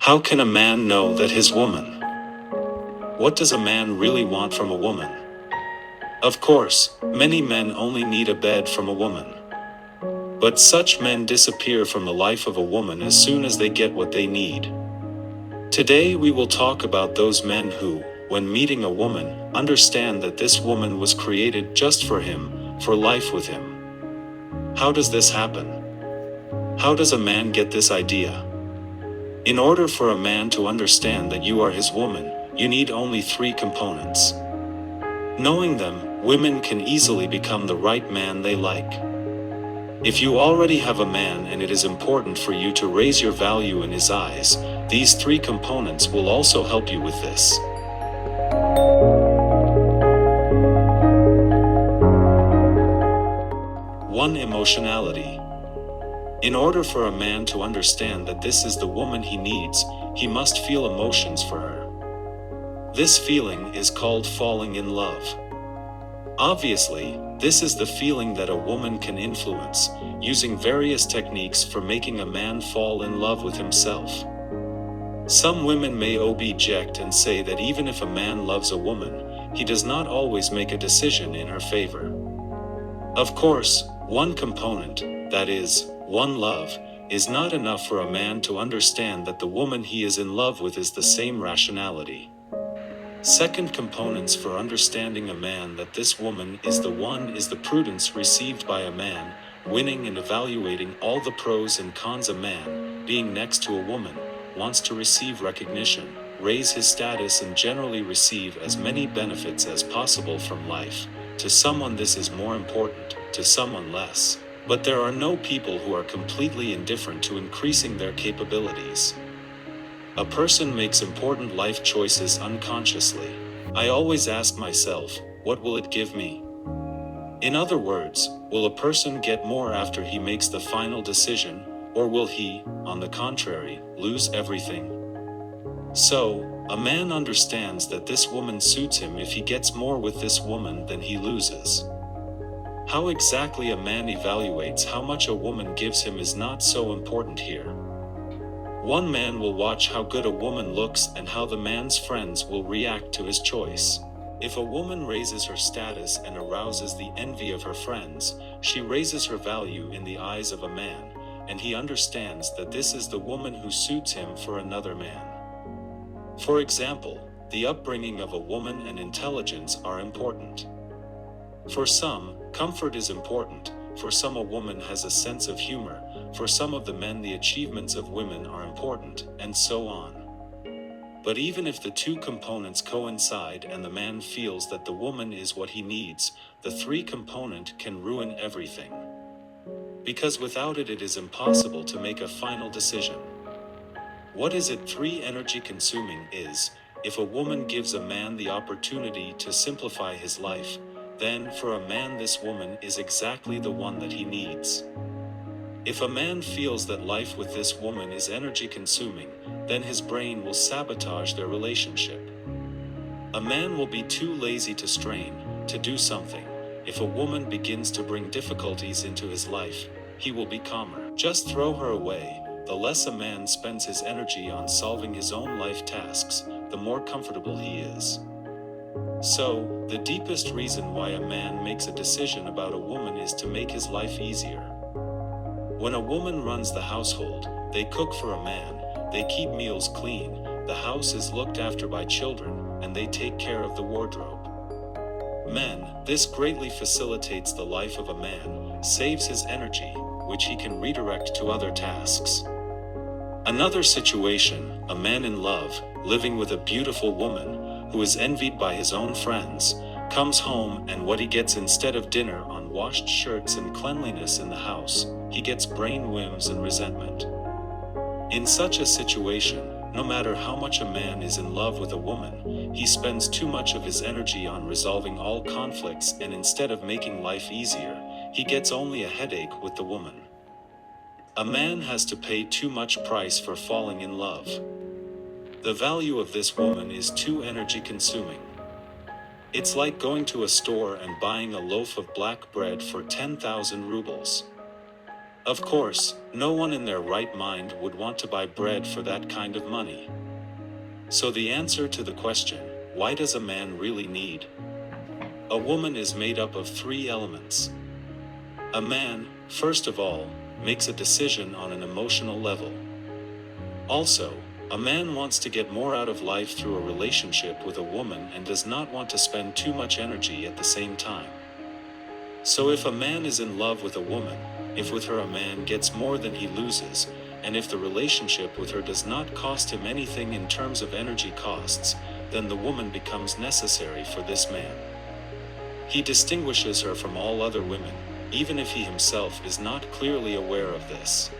How can a man know that his woman? What does a man really want from a woman? Of course, many men only need a bed from a woman. But such men disappear from the life of a woman as soon as they get what they need. Today we will talk about those men who, when meeting a woman, understand that this woman was created just for him, for life with him. How does this happen? How does a man get this idea? In order for a man to understand that you are his woman, you need only 3 components. Knowing them, women can easily become the right man they like. If you already have a man and it is important for you to raise your value in his eyes, these 3 components will also help you with this. 1. Emotionality. In order for a man to understand that this is the woman he needs, he must feel emotions for her. This feeling is called falling in love. Obviously, this is the feeling that a woman can influence, using various techniques for making a man fall in love with himself. Some women may object and say that even if a man loves a woman, he does not always make a decision in her favor. Of course, one component, that is, one love, is not enough for a man to understand that the woman he is in love with is the same rationality. Second components for understanding a man that this woman is the one is the prudence received by a man, winning and evaluating all the pros and cons. A man, being next to a woman, wants to receive recognition, raise his status and generally receive as many benefits as possible from life. To someone this is more important, to someone less. But there are no people who are completely indifferent to increasing their capabilities. A person makes important life choices unconsciously. I always ask myself, what will it give me? In other words, will a person get more after he makes the final decision, or will he, on the contrary, lose everything? So, a man understands that this woman suits him if he gets more with this woman than he loses. How exactly a man evaluates how much a woman gives him is not so important here. One man will watch how good a woman looks and how the man's friends will react to his choice. If a woman raises her status and arouses the envy of her friends, she raises her value in the eyes of a man, and he understands that this is the woman who suits him for another man. For example, the upbringing of a woman and intelligence are important. For some, comfort is important. For some, a woman has a sense of humor. For some of the men, the achievements of women are important, and so on. But even if the 2 components coincide and the man feels that the woman is what he needs, the 3 component can ruin everything. Because without it, it is impossible to make a final decision. What is it 3 energy consuming is, if a woman gives a man the opportunity to simplify his life, then for a man this woman is exactly the one that he needs. If a man feels that life with this woman is energy consuming, then his brain will sabotage their relationship. A man will be too lazy to strain, to do something. If a woman begins to bring difficulties into his life, he will be calmer. Just throw her away. The less a man spends his energy on solving his own life tasks, the more comfortable he is. So, the deepest reason why a man makes a decision about a woman is to make his life easier. When a woman runs the household, they cook for a man, they keep meals clean, the house is looked after by children, and they take care of the wardrobe. Men, this greatly facilitates the life of a man, saves his energy, which he can redirect to other tasks. Another situation, a man in love, living with a beautiful woman, who is envied by his own friends, comes home and what he gets instead of dinner on washed shirts and cleanliness in the house, he gets brain whims and resentment. In such a situation, no matter how much a man is in love with a woman, he spends too much of his energy on resolving all conflicts, and instead of making life easier, he gets only a headache with the woman. A man has to pay too much price for falling in love. The value of this woman is too energy consuming. It's like going to a store and buying a loaf of black bread for 10,000 rubles. Of course, no one in their right mind would want to buy bread for that kind of money. So the answer to the question, why does a man really need a woman, is made up of three elements. A man, first of all, makes a decision on an emotional level. Also, a man wants to get more out of life through a relationship with a woman and does not want to spend too much energy at the same time. So if a man is in love with a woman, if with her a man gets more than he loses, and if the relationship with her does not cost him anything in terms of energy costs, then the woman becomes necessary for this man. He distinguishes her from all other women, even if he himself is not clearly aware of this.